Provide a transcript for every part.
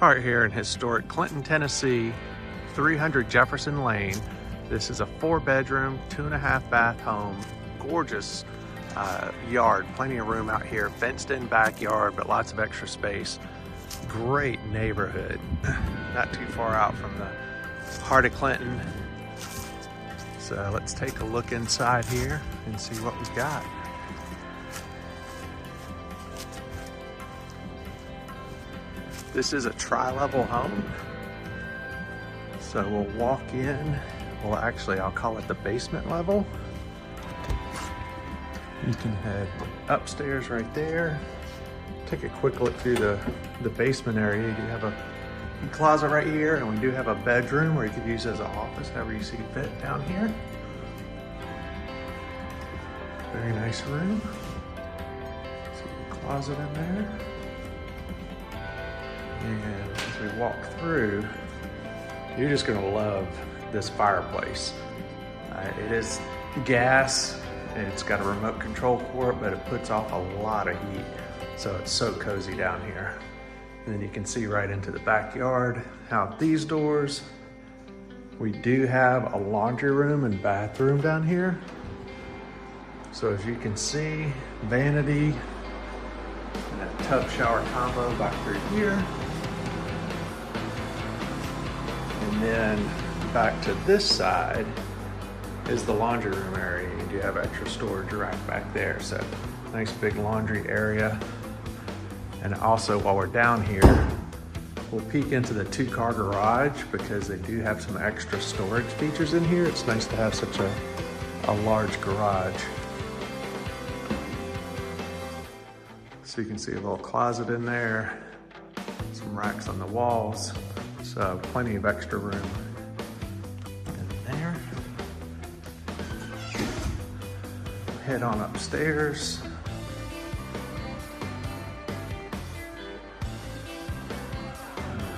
All right, here in historic Clinton, Tennessee, 300 Jefferson Lane. This is a 4-bedroom, 2.5 bath home. Gorgeous yard, plenty of room out here. Fenced in backyard, but lots of extra space. Great neighborhood. Not too far out from the heart of Clinton. So let's take a look inside here and see what we've got. This is a tri-level home. So we'll walk in. Well, actually, I'll call it the basement level. You can head upstairs right there. Take a quick look through the basement area. You do have a closet right here, and we do have a bedroom where you could use as an office, however you see fit down here. Very nice room. See the closet in there. And as we walk through, you're just gonna love this fireplace. It is gas, and it's got a remote control for it, but it puts off a lot of heat. So it's so cozy down here. And then you can see right into the backyard. Out these doors, we do have a laundry room and bathroom down here. So as you can see, vanity and that tub shower combo back through here. And then back to this side is the laundry room area. You do have extra storage rack back there. So nice big laundry area. And also while we're down here, we'll peek into the 2-car garage because they do have some extra storage features in here. It's nice to have such a large garage. So you can see a little closet in there, some racks on the walls. So plenty of extra room in there. Head on upstairs.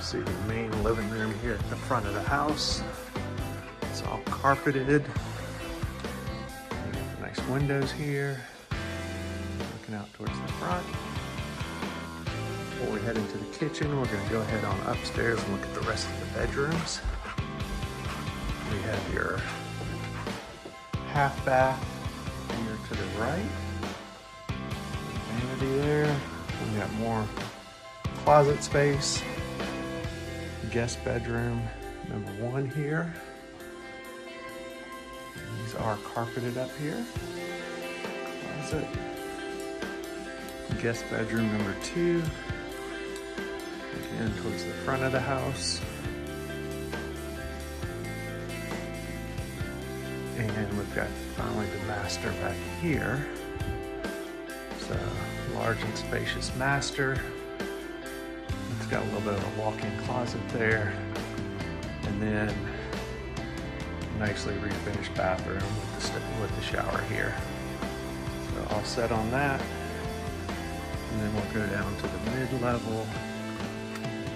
See the main living room here at the front of the house. It's all carpeted. Nice windows here. Looking out towards the front. Before we head into the kitchen, we're going to go ahead on upstairs and look at the rest of the bedrooms. We have your half bath here to the right. Vanity there. We got more closet space. Guest bedroom number 1 here. These are carpeted up here. Closet. Guest bedroom number 2. Again, towards the front of the house. And we've got finally the master back here. So, large and spacious master. It's got a little bit of a walk-in closet there. And then nicely refinished bathroom with the shower here. So all set on that. And then we'll go down to the mid-level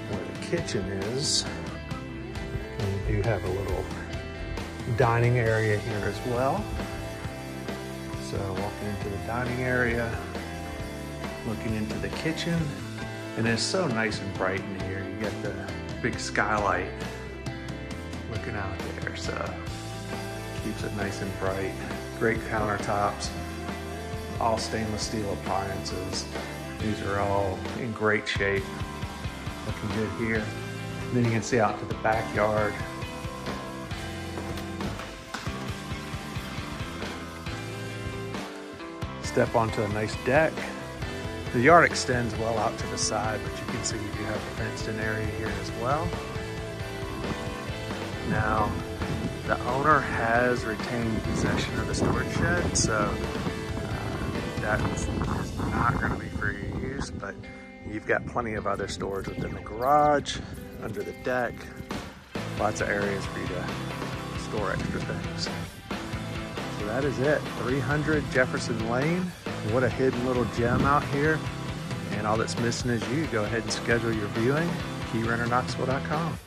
where the kitchen is. And you do have a little dining area here as well. So walking into the dining area, looking into the kitchen. And it's so nice and bright in here. You get the big skylight looking out there, so keeps it nice and bright. Great countertops, all stainless steel appliances. These are all in great shape. Looking good here. And then you can see out to the backyard. Step onto a nice deck. The yard extends well out to the side, but you can see you do have a fenced-in area here as well. Now, the owner has retained possession of the storage shed, so that is not going to be for your use, but you've got plenty of other storage within the garage, under the deck, lots of areas for you to store extra things. So that is it, 300 Jefferson Lane. What a hidden little gem out here. And all that's missing is you. Go ahead and schedule your viewing. KeyrenterKnoxville.com.